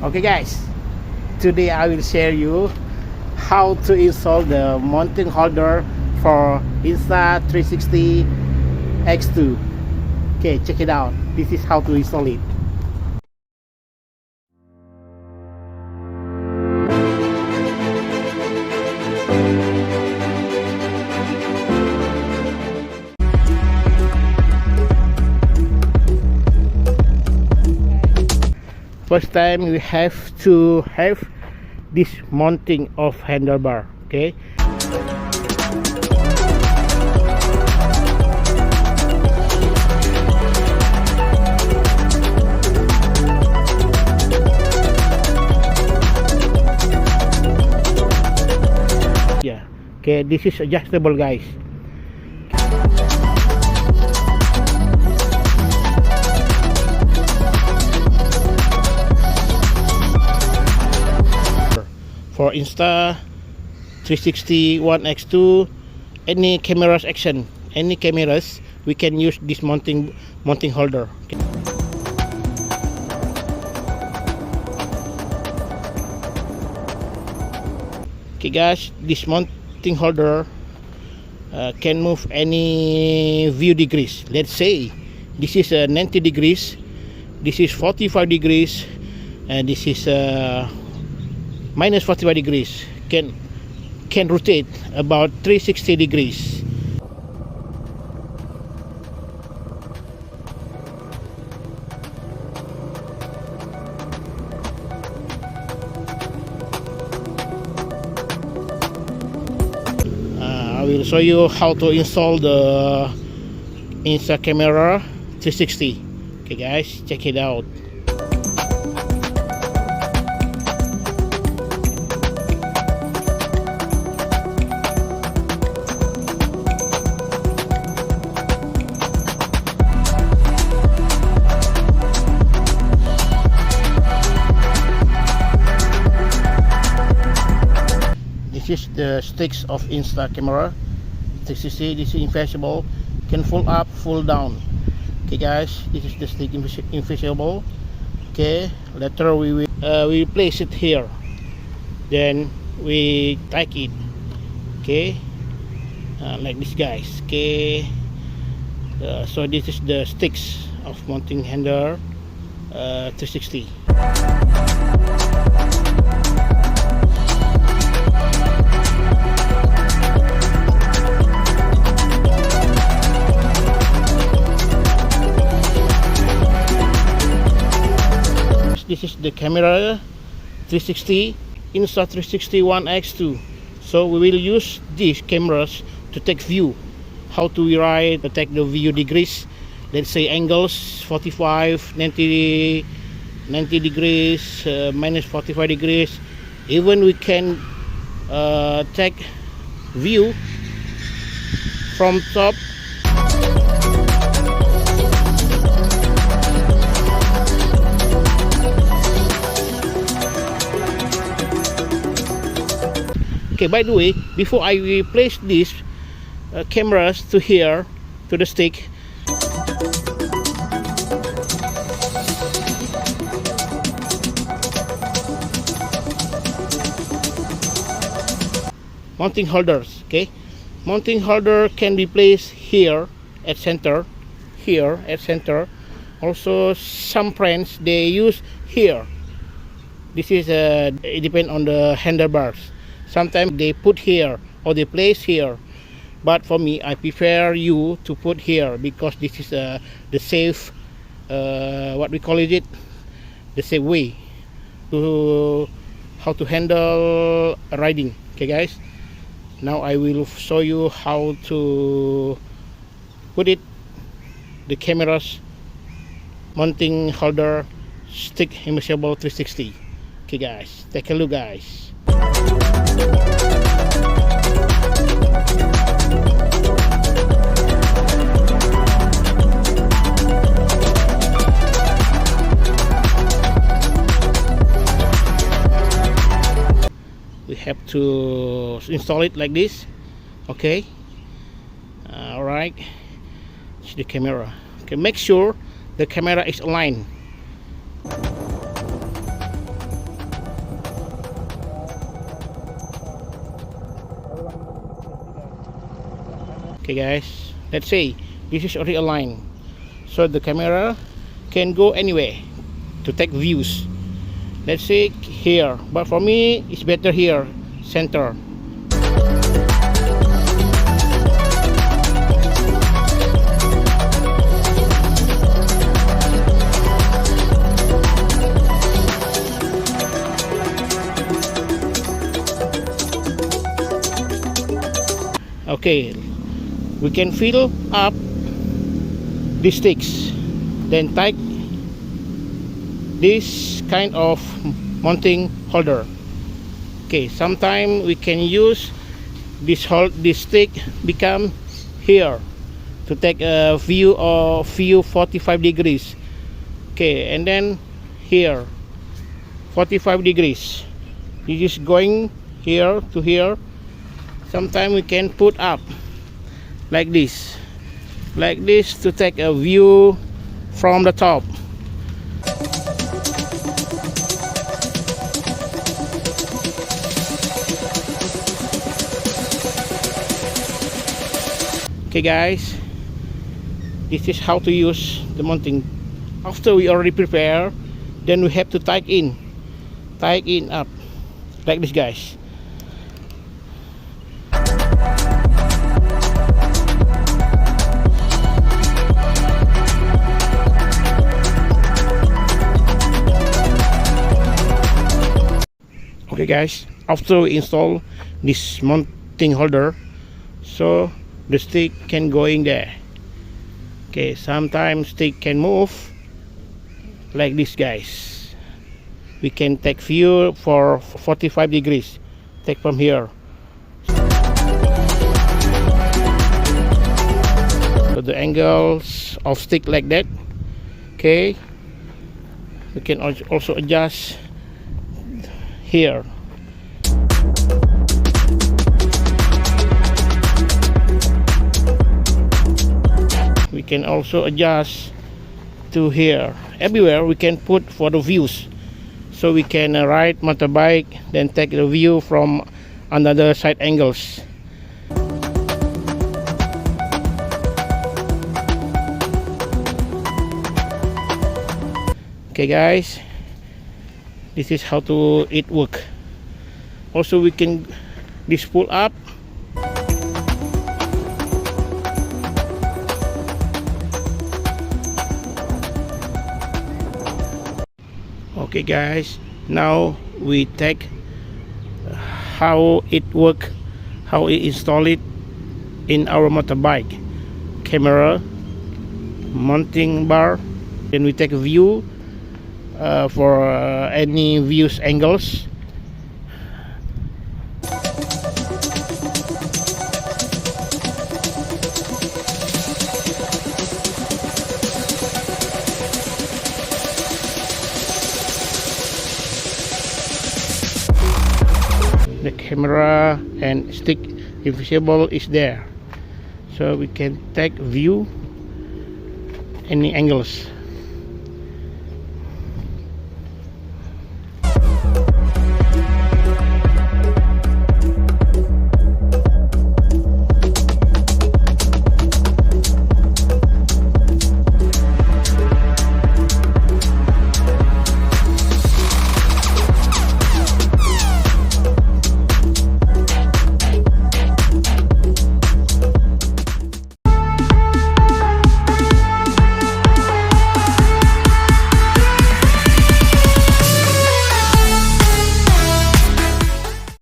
Okay guys, today I will share you how to install the mounting holder for Insta 360 X2. Okay, check it out. This is how to install it. First time we have to have this mounting of handlebar. Okay, yeah, okay, this is adjustable guys. For Insta 360 One X2, any cameras action, any cameras, we can use this mounting holder. Okay guys, this mounting holder can move any view degrees. Let's say this is 90 degrees, this is 45 degrees, and this is minus 45 degrees. Can rotate about 360 degrees. I will show you how to install the Insta camera 360. Okay guys, check it out. This is the sticks of Insta camera 360. This is invisible, can fold up, fold down. Okay guys, this is the stick invisible. Okay, later we will place it here, then we take it. Okay, like this guys. Okay, so this is the sticks of mounting handle 360. This is the camera 360 Insta 360 One X2. So we will use these cameras to take view. How to write, to take the view degrees. Let's say angles 45, 90 degrees, minus 45 degrees. Even we can take view from top. Okay, by the way, before I place these cameras to here, to the stick, mounting holders. Okay, mounting holder can be placed here at center, here at center. Also, some friends they use here. This is it depends on the handlebars. Sometimes they put here or they place here, but for me I prefer you to put here because this is the safe what we call it, the safe way to how to handle riding. Okay guys, now I will show you how to put it, the cameras mounting holder stick immersible 360. Okay guys, take a look guys. We have to install it like this. Okay, all right, it's the camera. Okay, make sure the camera is aligned. Okay guys, let's say this is a real line, so the camera can go anywhere to take views. Let's say here, but for me it's better here, center. Okay, we can fill up the sticks, then take this kind of mounting holder. Okay, sometimes we can use this stick become here to take a view of 45 degrees. Okay, and then here 45 degrees. You just going here to here. Sometimes we can put up like this to take a view from the top. Okay guys, this is how to use the mounting. After we already prepare, then we have to tie in up like this guys. Okay guys, after we install this mounting holder, so the stick can go in there. Okay, sometimes stick can move like this guys. We can take view for 45 degrees, take from here. So the angles of stick like that. Okay, we can also adjust here. We can also adjust to here. Everywhere we can put for the views, so we can ride motorbike, then take the view from another side angles. Okay guys, this is how to it work. Also we can this pull up. Okay guys, now we take how it work, how we install it in our motorbike. Camera, mounting bar, then we take a view for any views angles. The camera and stick invisible is there, so we can take view any angles.